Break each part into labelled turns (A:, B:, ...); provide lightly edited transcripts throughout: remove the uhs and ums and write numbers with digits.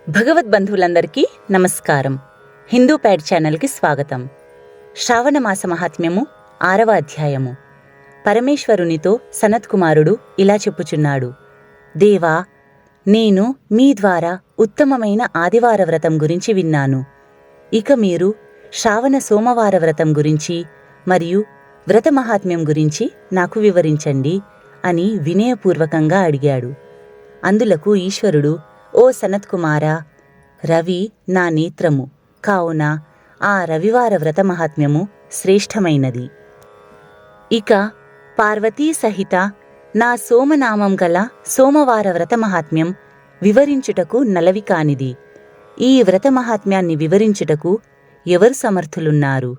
A: భగవద్బంధువులందరికీ నమస్కారం. హిందూ ప్యాడ్ ఛానల్కి స్వాగతం. శ్రావణ మాస మహాత్మ్యము 6వ అధ్యాయము. పరమేశ్వరునితో సనత్కుమారుడు ఇలా చెప్పుచున్నాడు: దేవా, నేను మీ ద్వారా ఉత్తమమైన ఆదివార వ్రతం గురించి విన్నాను. ఇక మీరు శ్రావణ సోమవార వ్రతం గురించి మరియు వ్రత మహాత్మ్యం గురించి నాకు వివరించండి అని వినయపూర్వకంగా అడిగాడు. అందులకు ఈశ్వరుడు: ఓ సనత్కుమారా, రవి నా నేత్రము కావున ఆ రవివార వ్రత మహాత్మ్యము శ్రేష్టమైనది. ఇక పార్వతీ సహిత నా సోమనామం గల సోమవార వ్రత మహాత్మ్యం వివరించుటకు నలవి కానిది. ఈ వ్రత మహాత్మ్యాన్ని వివరించుటకు ఎవరు సమర్థులున్నారు?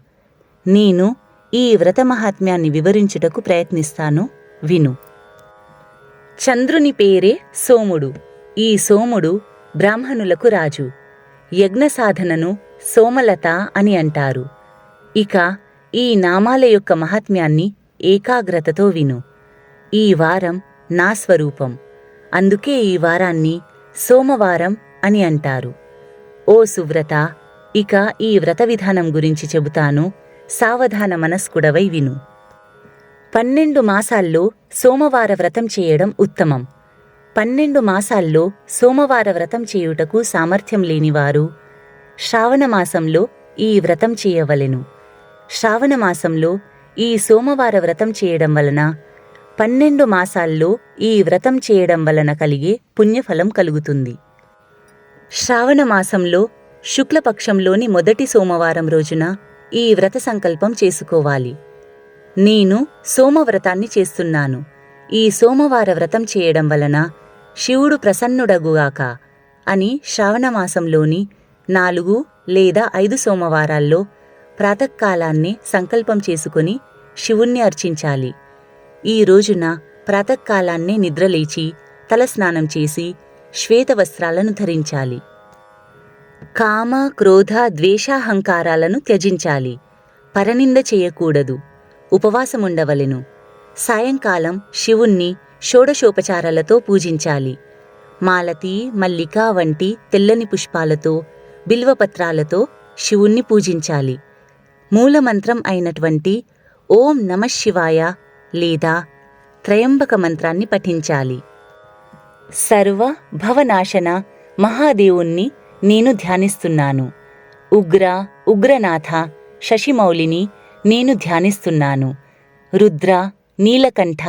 A: నేను ఈ వ్రత మహాత్మ్యాన్ని వివరించుటకు ప్రయత్నిస్తాను, విను. చంద్రుని పేరే సోముడు. ఈ సోముడు బ్రాహ్మణులకు రాజు. యజ్ఞ సాధనను సోమలత అని అంటారు. ఇక ఈ నామాల యొక్క మహాత్మ్యాన్ని ఏకాగ్రతతో విను. ఈ వారం నా స్వరూపం, అందుకే ఈ వారాన్ని సోమవారం అని అంటారు. ఓ సువ్రత, ఇక ఈ వ్రత విధానం గురించి చెబుతాను, సావధాన మనస్కుడవై విను. 12 మాసాల్లో సోమవార వ్రతం చేయడం ఉత్తమం. 12 మాసాల్లో సోమవార వ్రతం చేయుటకు సామర్థ్యం లేనివారు శ్రావణ మాసంలో ఈ వ్రతం చేయవలెను. శ్రావణ మాసంలో ఈ సోమవార వ్రతం చేయడం వలన 12 మాసాల్లో ఈ వ్రతం చేయడం వలన కలిగే పుణ్యఫలం కలుగుతుంది. శ్రావణ మాసంలో శుక్లపక్షంలోని మొదటి సోమవారం రోజున ఈ వ్రత సంకల్పం చేసుకోవాలి. నేను సోమవ్రతాన్ని చేస్తున్నాను. ఈ సోమవార వ్రతం చేయడం వలన శివుడు ప్రసన్నుడగుగాక అని శ్రావణమాసంలోని 4 లేదా 5 సోమవారాల్లో ప్రాతకాలాన్నే సంకల్పం చేసుకుని శివుణ్ణి అర్చించాలి. ఈ రోజున ప్రాతకాలాన్నే నిద్రలేచి తలస్నానం చేసి శ్వేత వస్త్రాలను ధరించాలి. కామ, క్రోధ, ద్వేషాహంకారాలను త్యజించాలి. పరనింద చేయకూడదు. ఉపవాసముండవలెను. సాయంకాలం శివుణ్ణి షోడశోపచారాలతో పూజించాలి. మాలతి, మల్లిక వంటి తెల్లని పుష్పాలతో, బిల్వపత్రాలతో శివుణ్ణి పూజించాలి. మూలమంత్రం అయినటువంటి ఓం నమఃశివాయ లేదా త్రయంబక మంత్రాన్ని పఠించాలి. సర్వ భవనాశన మహాదేవుణ్ణి నేను ధ్యానిస్తున్నాను. ఉగ్రనాథ శశిమౌళిని నేను ధ్యానిస్తున్నాను. రుద్ర, నీలకంఠ,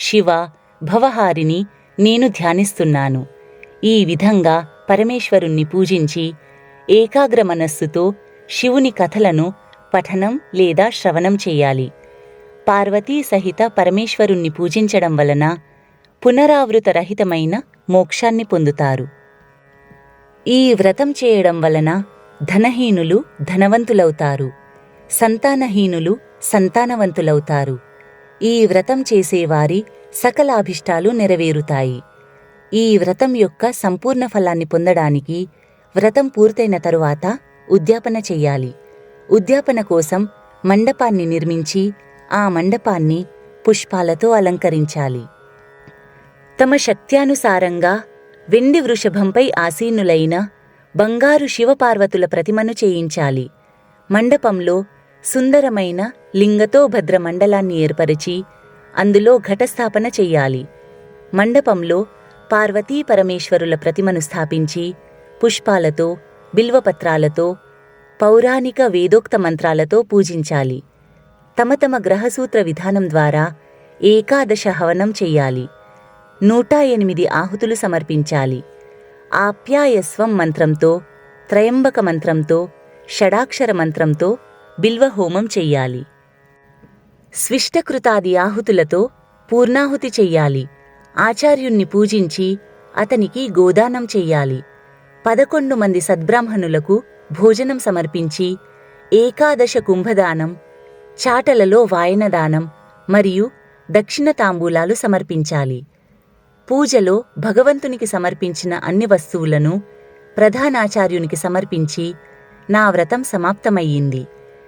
A: శివ, భవహారిని నేను ధ్యానిస్తున్నాను. ఈ విధంగా పరమేశ్వరుణ్ణి పూజించి ఏకాగ్ర మనస్సుతో శివుని కథలను పఠనం లేదా శ్రవణం చెయ్యాలి. పార్వతీ సహిత పరమేశ్వరుణ్ణి పూజించడం వలన పునరావృతరహితమైన మోక్షాన్ని పొందుతారు. ఈ వ్రతం చేయడం వలన ధనహీనులు ధనవంతులవుతారు, సంతానహీనులు సంతానవంతులవుతారు. ఈ వ్రతం చేసేవారి సకలాభిష్టాలు నెరవేరుతాయి. ఈ వ్రతం యొక్క సంపూర్ణ ఫలాన్ని పొందడానికి వ్రతం పూర్తయిన తరువాత ఉద్యాపన చెయ్యాలి. ఉద్యాపన కోసం మండపాన్ని నిర్మించి ఆ మండపాన్ని పుష్పాలతో అలంకరించాలి. తమ శక్త్యానుసారంగా వెండి వృషభంపై ఆసీనులైన బంగారు శివపార్వతుల ప్రతిమను చేయించాలి. మండపంలో సుందరమైన లింగతో భద్ర మండలాన్ని ఏర్పరిచి అందులో ఘటస్థాపన చెయ్యాలి. మండపంలో పార్వతీ పరమేశ్వరుల ప్రతిమను స్థాపించి పుష్పాలతో, బిల్వపత్రాలతో, పౌరాణిక వేదోక్త మంత్రాలతో పూజించాలి. తమ తమ గ్రహసూత్ర విధానం ద్వారా 11 హవనం చెయ్యాలి. 108 ఆహుతులు సమర్పించాలి. ఆప్యాయస్వం మంత్రంతో, త్రయంబక మంత్రంతో, షడాక్షర మంత్రంతో బిల్వహోమం చెయ్యాలి. స్విష్టకృతాది ఆహుతులతో పూర్ణాహుతి చెయ్యాలి. ఆచార్యుణ్ణి పూజించి అతనికి గోదానం చెయ్యాలి. 11 మంది సద్బ్రాహ్మణులకు భోజనం సమర్పించి 11 కుంభదానం, చాటలలో వాయనదానం మరియు దక్షిణ తాంబూలాలు సమర్పించాలి. పూజలో భగవంతునికి సమర్పించిన అన్ని వస్తువులను ప్రధానాచార్యునికి సమర్పించి నా వ్రతం సమాప్తమయ్యింది,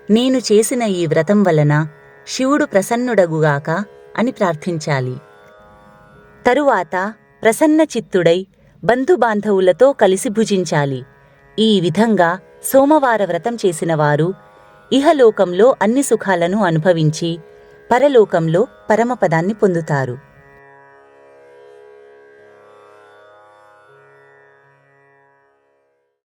A: నేను చేసిన ఈ వ్రతం వలన శివుడు ప్రసన్నుడగుగాక అని ప్రార్థించాలి. తరువాత ప్రసన్న చిత్తుడై బంధుబాంధవులతో కలిసి భుజించాలి. ఈ విధంగా సోమవార వ్రతం చేసిన వారు ఇహలోకంలో అన్ని సుఖాలను అనుభవించి పరలోకంలో పరమపదాన్ని పొందుతారు.